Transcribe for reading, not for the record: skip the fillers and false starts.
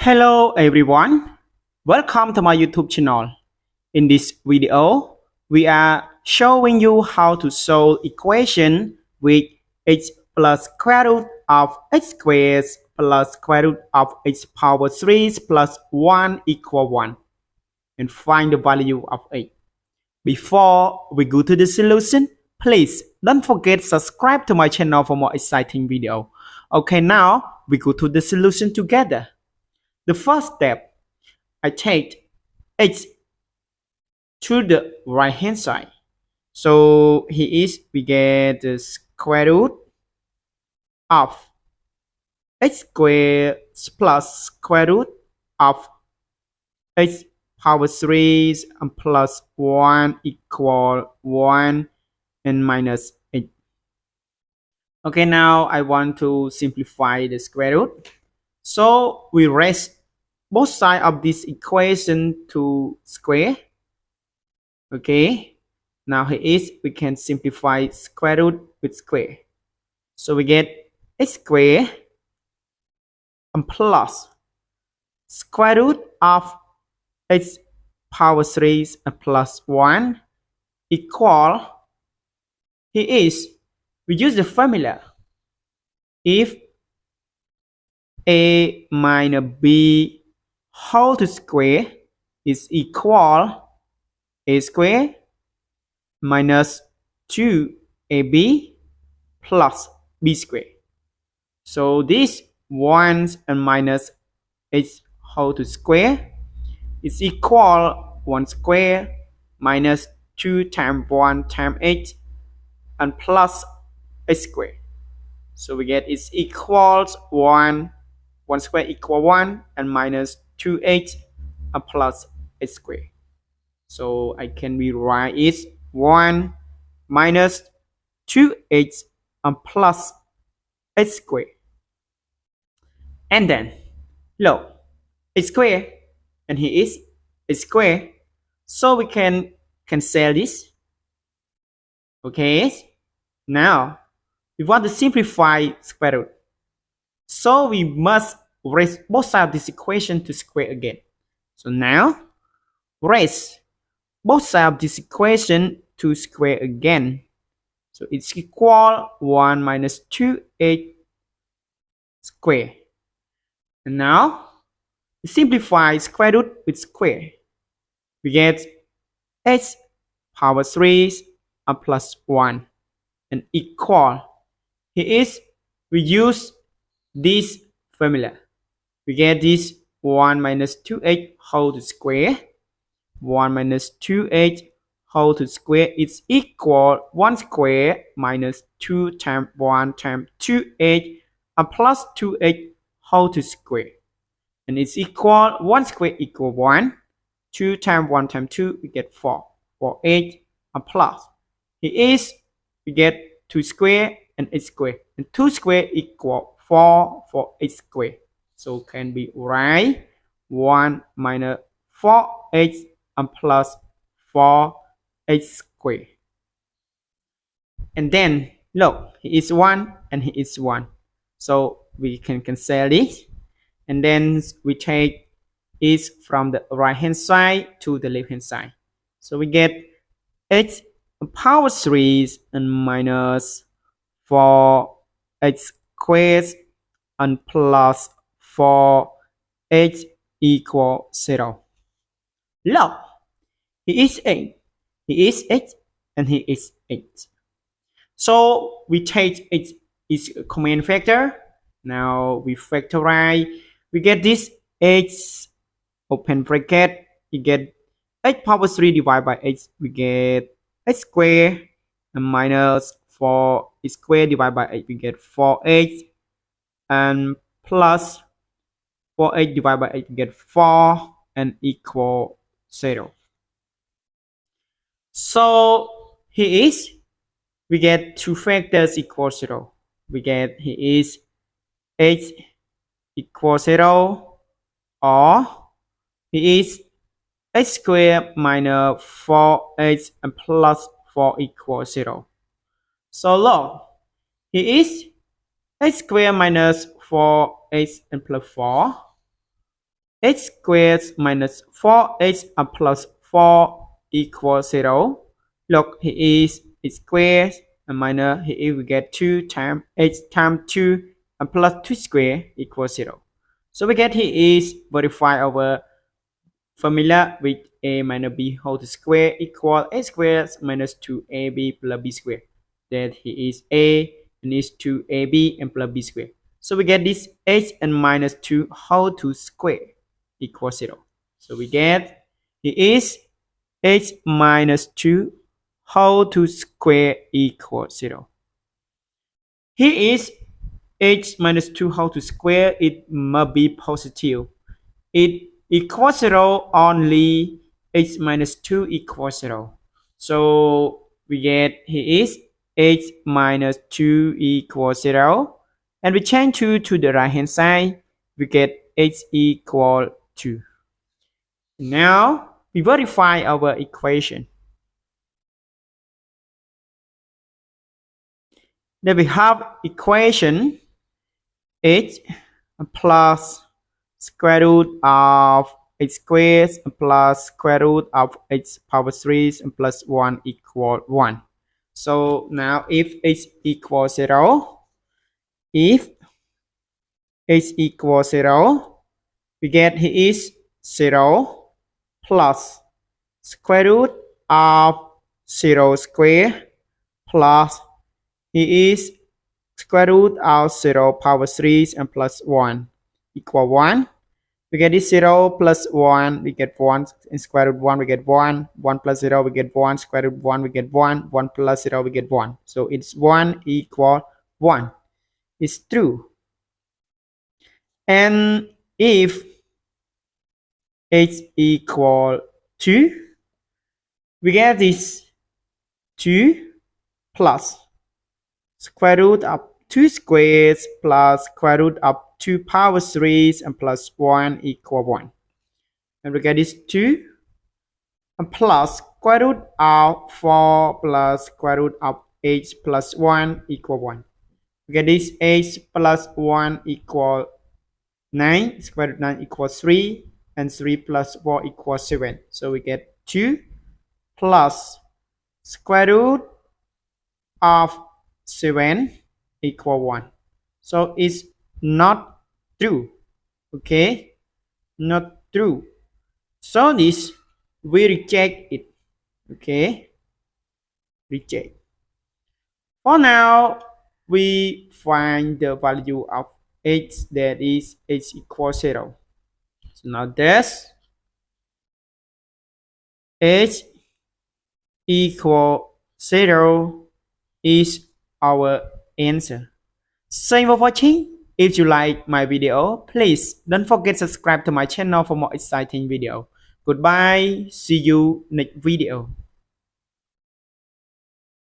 Hello everyone, welcome to my YouTube channel. In this video, we are showing you how to solve equation with x plus square root of x squared plus square root of x power 3 plus 1 equal 1 and find the value of x. Before we go to the solution, please don't forget to subscribe to my channel for more exciting video. Okay, now we go to the solution together. The first step, I take x to the right hand side. So here we get the square root of x squared plus square root of x power 3 and plus 1 equal 1 and minus 8. Okay, now I want to simplify the square root. So we raise both sides of this equation to square. Okay, now here we can simplify square root with square. So we get x squared and plus square root of x power 3 and plus 1 equal, here we use the formula. If a minus b whole to square is equal a square minus 2ab plus b square. So this 1 and minus h whole to square is equal 1 square minus 2 times 1 times h and plus h square. So we get it's equals 1 square equal 1 and minus 2h and plus h square. So I can rewrite it 1 minus 2h and plus h square. And then look, h square and here is h square. So we can cancel this. Okay, now we want to simplify square root. So we must raise both sides of this equation to square again. So now raise both sides of this equation to square again. So it's equal 1 minus 2h square. And now we simplify square root with square. We get x power 3 and plus 1 and equal. Here we use this formula. We get this 1 minus 2h whole to square. 1 minus 2h whole to square is equal 1 square minus 2 times 1 times 2h and plus 2h whole to square. And it's equal 1 square equal 1. 2 times 1 times 2 we get 4. 4h and plus. Here we get 2 square and h square. And 2 square equal 4 for h square. So can be write 1 minus 4h and plus 4h square. And then look, here is 1 and here is 1. So we can cancel this. And then we take it from the right hand side to the left hand side. So we get h power 3 and minus 4h squared and plus 4h equal 0. Look, here is 8, here is 8, and here is 8. So we take it is a common factor. Now we factorize. We get this h open bracket. You get h power 3 divided by h. We get h square and minus 4 square divided by 8. We get 4h and plus 4h divided by 8. We get 4 and equal 0. So here we get two factors equal 0. We get here is h equal 0 or here is h squared minus 4h and plus 4 equals 0. So look, here is h squared minus 4h and plus 4 X squared minus 4x plus 4 equals 0. Look, here is x squared and minus here we get 2 times x times 2 and plus 2 squared equals 0. So we get here is verify our formula with a minus b whole square equal a squared minus 2ab plus b squared. That here is a and is 2ab and plus b squared. So we get this h and minus 2 whole to square equals 0. So we get here is h minus 2 whole to square equals 0. Here is h minus 2 whole to square. It must be positive. It equals 0 only h minus 2 equals 0. So we get here is h minus 2 equals 0. And we change 2 to the right hand side. We get h equal 2. Now we verify our equation. Then we have equation h plus square root of x squared plus square root of x power 3 and plus 1 equal 1. So now if h equals 0, if h equals 0, we get here is 0 plus square root of 0 square plus here is square root of 0 power 3 and plus 1 equal 1. We get this 0 plus 1, we get 1, in square root 1 we get 1, 1 plus 0 we get 1, square root 1 we get 1, 1 plus 0 we get 1. So it's 1 equal 1. It's true. And if h equal 2, we get this 2 plus square root of 2 squared plus square root of 2 power 3 and plus 1 equal 1. And we get this 2 and plus square root of 4 plus square root of 8 plus 1 equal 1. We get this 8 plus 1 equal 9, square root 9 equals 3, and 3 plus 4 equals 7. So we get 2 plus square root of 7 equal 1. So it's not true. Okay, not true. So this we reject it. Okay, reject. For now, we find the value of h, that is h equals 0. So now this h equal 0 is our answer. Thanks for watching. If you like my video, please don't forget to subscribe to my channel for more exciting video. Goodbye. See you next video.